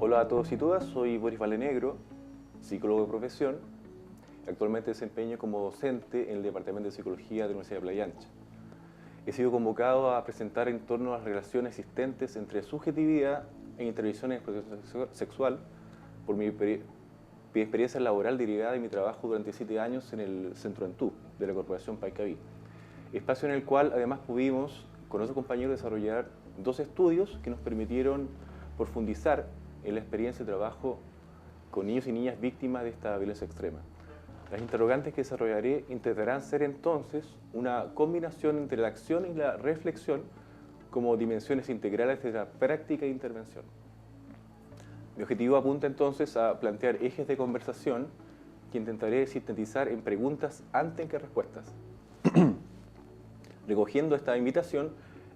Hola a todos y todas, soy Boris Valenegro, psicólogo de profesión. Actualmente desempeño como docente en el Departamento de Psicología de la Universidad de Playa Ancha. He sido convocado a presentar en torno a las relaciones existentes entre subjetividad e intervención en explotación sexual por mi experiencia laboral derivada de mi trabajo durante 7 años en el Centro Antú de la Corporación Paicaví. Espacio en el cual además pudimos, con otros compañeros, desarrollar 2 estudios que nos permitieron profundizar en la experiencia de trabajo con niños y niñas víctimas de esta violencia extrema. Las interrogantes que desarrollaré intentarán ser entonces una combinación entre la acción y la reflexión como dimensiones integrales de la práctica de intervención. Mi objetivo apunta entonces a plantear ejes de conversación que intentaré sintetizar en preguntas antes que respuestas. Recogiendo esta invitación,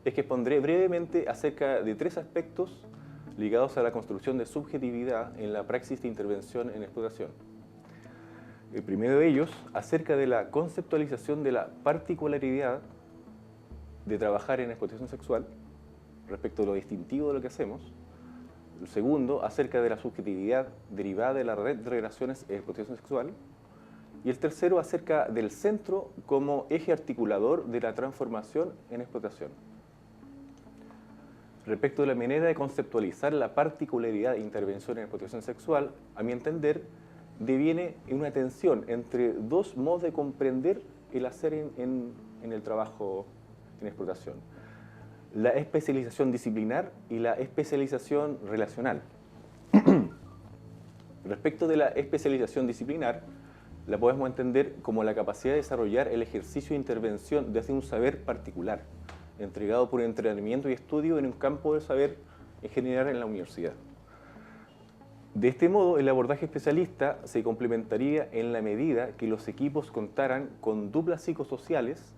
es que expondré brevemente acerca de 3 aspectos ligados a la construcción de subjetividad en la praxis de intervención en explotación. El primero de ellos, acerca de la conceptualización de la particularidad de trabajar en explotación sexual respecto a lo distintivo de lo que hacemos. El segundo, acerca de la subjetividad derivada de la red de relaciones en explotación sexual. Y el tercero, acerca del centro como eje articulador de la transformación en explotación. Respecto de la manera de conceptualizar la particularidad de intervención en explotación sexual, a mi entender, deviene en una tensión entre 2 modos de comprender el hacer en el trabajo en explotación: la especialización disciplinar y la especialización relacional. Respecto de la especialización disciplinar, la podemos entender como la capacidad de desarrollar el ejercicio de intervención desde un saber particular, entregado por entrenamiento y estudio en un campo del saber en general en la universidad. De este modo, el abordaje especialista se complementaría en la medida que los equipos contaran con duplas psicosociales,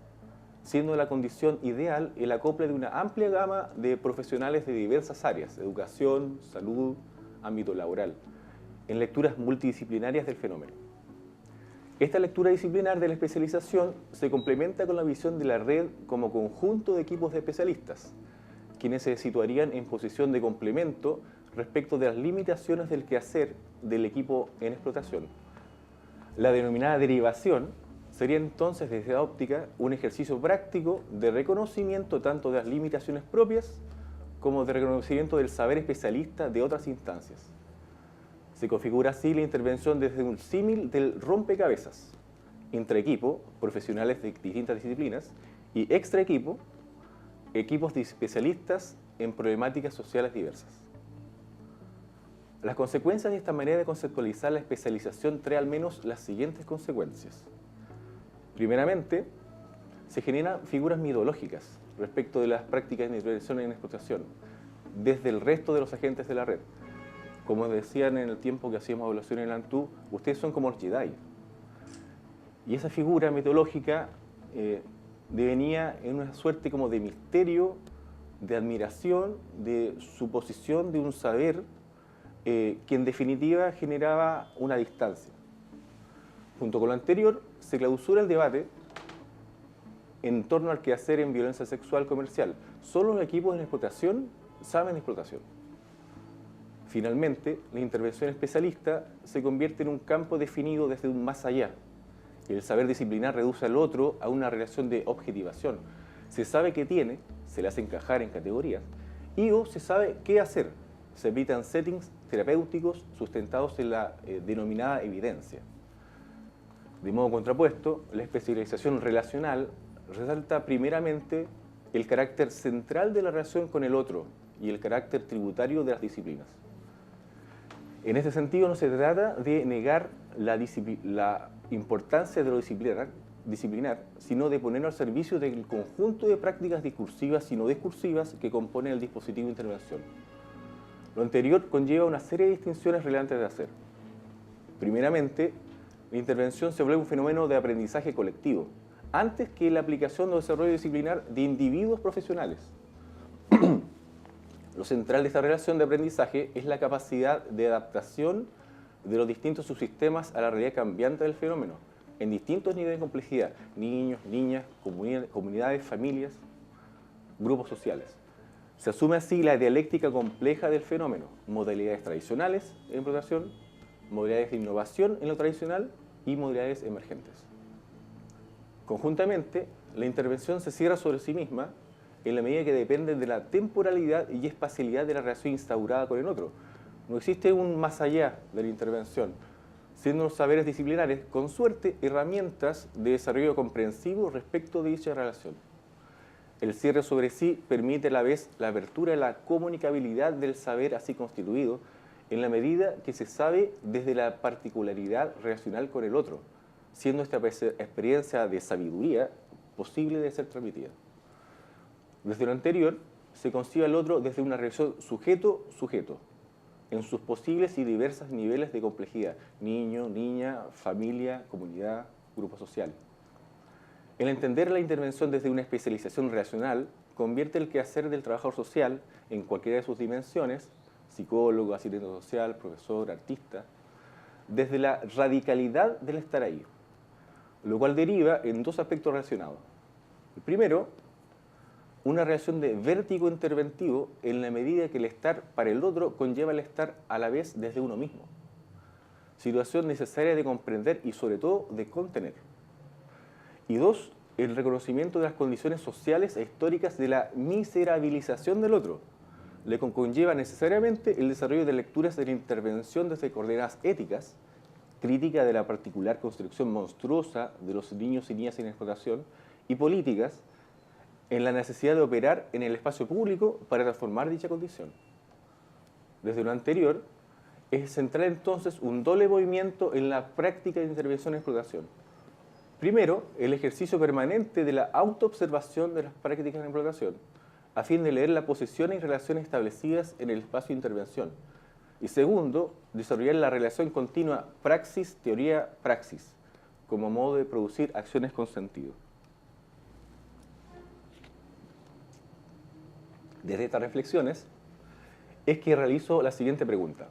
siendo la condición ideal el acople de una amplia gama de profesionales de diversas áreas: educación, salud, ámbito laboral, en lecturas multidisciplinarias del fenómeno. Esta lectura disciplinar de la especialización se complementa con la visión de la red como conjunto de equipos de especialistas, quienes se situarían en posición de complemento respecto de las limitaciones del quehacer del equipo en explotación. La denominada derivación sería entonces, desde la óptica, un ejercicio práctico de reconocimiento tanto de las limitaciones propias como de reconocimiento del saber especialista de otras instancias. Se configura así la intervención desde un símil del rompecabezas: intraequipo, profesionales de distintas disciplinas, y extraequipo, equipos de especialistas en problemáticas sociales diversas. Las consecuencias de esta manera de conceptualizar la especialización trae al menos las siguientes consecuencias. Primeramente, se generan figuras metodológicas respecto de las prácticas de intervención en explotación, desde el resto de los agentes de la red. Como decían en el tiempo que hacíamos evaluación en el Antú, ustedes son como los Jedi. Y esa figura metodológica devenía en una suerte como de misterio, de admiración, de suposición de un saber que en definitiva generaba una distancia. Junto con lo anterior, se clausura el debate en torno al quehacer en violencia sexual comercial. Solo los equipos en explotación saben explotación. Finalmente, la intervención especialista se convierte en un campo definido desde un más allá. El saber disciplinar reduce al otro a una relación de objetivación. Se sabe qué tiene, se le hace encajar en categorías, y o se sabe qué hacer. Se evitan settings terapéuticos sustentados en la denominada evidencia. De modo contrapuesto, la especialización relacional resalta primeramente el carácter central de la relación con el otro y el carácter tributario de las disciplinas. En este sentido, no se trata de negar la importancia de lo disciplinar, sino de ponerlo al servicio del conjunto de prácticas discursivas y no discursivas que componen el dispositivo de intervención. Lo anterior conlleva una serie de distinciones relevantes de hacer. Primeramente, la intervención se vuelve un fenómeno de aprendizaje colectivo, antes que la aplicación o desarrollo disciplinar de individuos profesionales. Lo central de esta relación de aprendizaje es la capacidad de adaptación de los distintos subsistemas a la realidad cambiante del fenómeno, en distintos niveles de complejidad: niños, niñas, comunidades, familias, grupos sociales. Se asume así la dialéctica compleja del fenómeno: modalidades tradicionales en explotación, modalidades de innovación en lo tradicional y modalidades emergentes. Conjuntamente, la intervención se cierra sobre sí misma en la medida que depende de la temporalidad y espacialidad de la relación instaurada con el otro. No existe un más allá de la intervención, siendo los saberes disciplinares, con suerte, herramientas de desarrollo comprensivo respecto de dicha relación. El cierre sobre sí permite a la vez la apertura de la comunicabilidad del saber así constituido, en la medida que se sabe desde la particularidad relacional con el otro, siendo esta experiencia de sabiduría posible de ser transmitida. Desde lo anterior, se concibe al otro desde una relación sujeto-sujeto, en sus posibles y diversos niveles de complejidad: niño, niña, familia, comunidad, grupo social. El entender la intervención desde una especialización relacional convierte el quehacer del trabajador social, en cualquiera de sus dimensiones, psicólogo, asistente social, profesor, artista, desde la radicalidad del estar ahí, lo cual deriva en dos aspectos relacionados. El primero, una relación de vértigo interventivo en la medida que el estar para el otro conlleva el estar a la vez desde uno mismo, situación necesaria de comprender y sobre todo de contener. Y dos, el reconocimiento de las condiciones sociales e históricas de la miserabilización del otro, le conlleva necesariamente el desarrollo de lecturas de la intervención desde coordenadas éticas, crítica de la particular construcción monstruosa de los niños y niñas en explotación, y políticas en la necesidad de operar en el espacio público para transformar dicha condición. Desde lo anterior, es central entonces un doble movimiento en la práctica de intervención en explotación. Primero, el ejercicio permanente de la autoobservación de las prácticas de explotación, a fin de leer las posiciones y relaciones establecidas en el espacio de intervención. Y segundo, desarrollar la relación continua praxis-teoría-praxis, como modo de producir acciones con sentido. Desde estas reflexiones es que realizo la siguiente pregunta: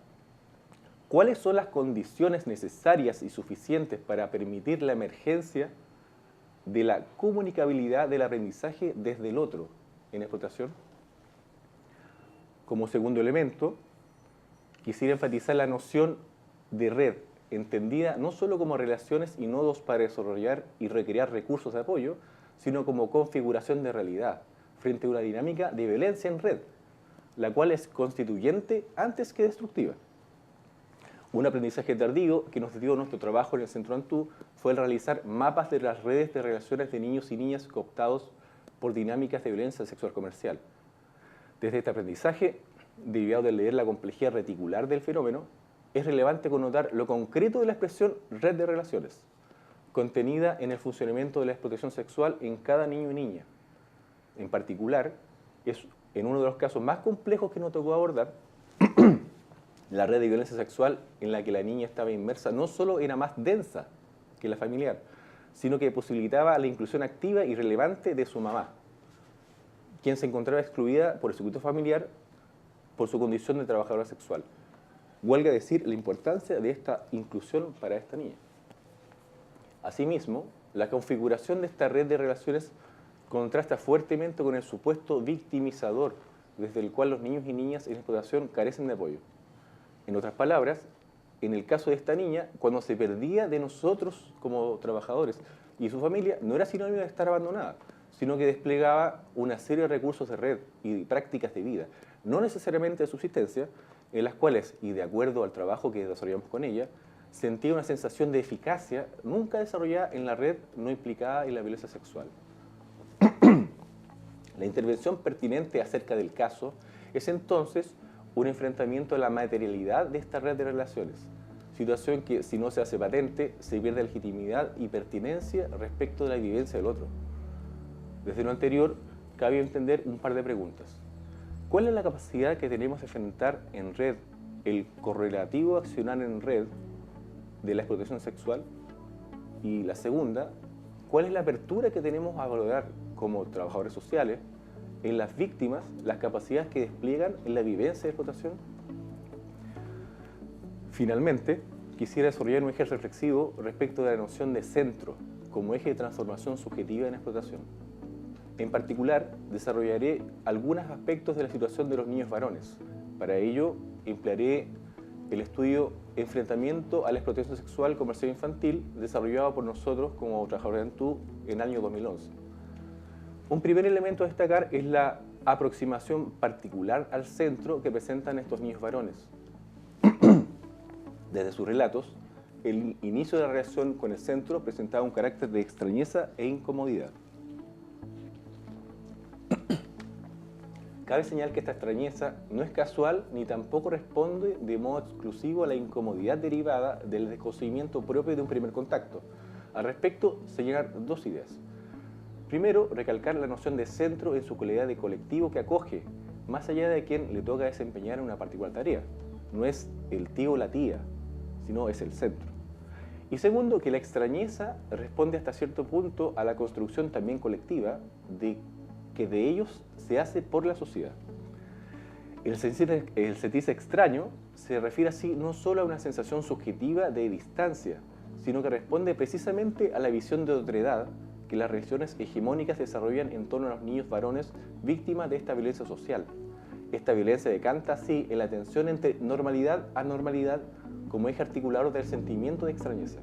¿cuáles son las condiciones necesarias y suficientes para permitir la emergencia de la comunicabilidad del aprendizaje desde el otro en explotación? Como segundo elemento, quisiera enfatizar la noción de red, entendida no solo como relaciones y nodos para desarrollar y recrear recursos de apoyo, sino como configuración de realidad frente a una dinámica de violencia en red, la cual es constituyente antes que destructiva. Un aprendizaje tardío que nos dio nuestro trabajo en el Centro Antú fue el realizar mapas de las redes de relaciones de niños y niñas cooptados por dinámicas de violencia sexual comercial. Desde este aprendizaje, derivado de leer la complejidad reticular del fenómeno, es relevante connotar lo concreto de la expresión red de relaciones, contenida en el funcionamiento de la explotación sexual en cada niño y niña. En particular, es en uno de los casos más complejos que nos tocó abordar, la red de violencia sexual en la que la niña estaba inmersa no solo era más densa que la familiar, sino que posibilitaba la inclusión activa y relevante de su mamá, quien se encontraba excluida por el circuito familiar por su condición de trabajadora sexual. Huelga decir la importancia de esta inclusión para esta niña. Asimismo, la configuración de esta red de relaciones contrasta fuertemente con el supuesto victimizador, desde el cual los niños y niñas en explotación carecen de apoyo. En otras palabras, en el caso de esta niña, cuando se perdía de nosotros como trabajadores y su familia, no era sinónimo de estar abandonada, sino que desplegaba una serie de recursos de red y prácticas de vida, no necesariamente de subsistencia, en las cuales, y de acuerdo al trabajo que desarrollamos con ella, sentía una sensación de eficacia nunca desarrollada en la red no implicada en la violencia sexual. La intervención pertinente acerca del caso es entonces un enfrentamiento a la materialidad de esta red de relaciones, situación que, si no se hace patente, se pierde legitimidad y pertinencia respecto de la vivencia del otro. Desde lo anterior, cabe entender un par de preguntas. ¿Cuál es la capacidad que tenemos de enfrentar en red el correlativo accionar en red de la explotación sexual? Y la segunda, ¿cuál es la apertura que tenemos a valorar como trabajadores sociales en las víctimas las capacidades que despliegan en la vivencia de explotación? Finalmente, quisiera desarrollar un eje reflexivo respecto de la noción de centro como eje de transformación subjetiva en explotación. En particular, desarrollaré algunos aspectos de la situación de los niños varones. Para ello, emplearé el estudio Enfrentamiento a la explotación sexual comercial infantil, desarrollado por nosotros como trabajadores de ANTU en el año 2011. Un primer elemento a destacar es la aproximación particular al centro que presentan estos niños varones. Desde sus relatos, el inicio de la relación con el centro presentaba un carácter de extrañeza e incomodidad. Cabe señalar que esta extrañeza no es casual ni tampoco responde de modo exclusivo a la incomodidad derivada del desconocimiento propio de un primer contacto. Al respecto, señalar dos ideas. Primero, recalcar la noción de centro en su calidad de colectivo que acoge, más allá de quien le toca desempeñar una particular tarea. No es el tío o la tía, sino es el centro. Y segundo, que la extrañeza responde hasta cierto punto a la construcción también colectiva que de ellos se hace por la sociedad. El sentirse extraño se refiere así no solo a una sensación subjetiva de distancia, sino que responde precisamente a la visión de otredad que las religiones hegemónicas desarrollan en torno a los niños varones víctimas de esta violencia social. Esta violencia decanta así en la tensión entre normalidad y anormalidad como eje articulador del sentimiento de extrañeza.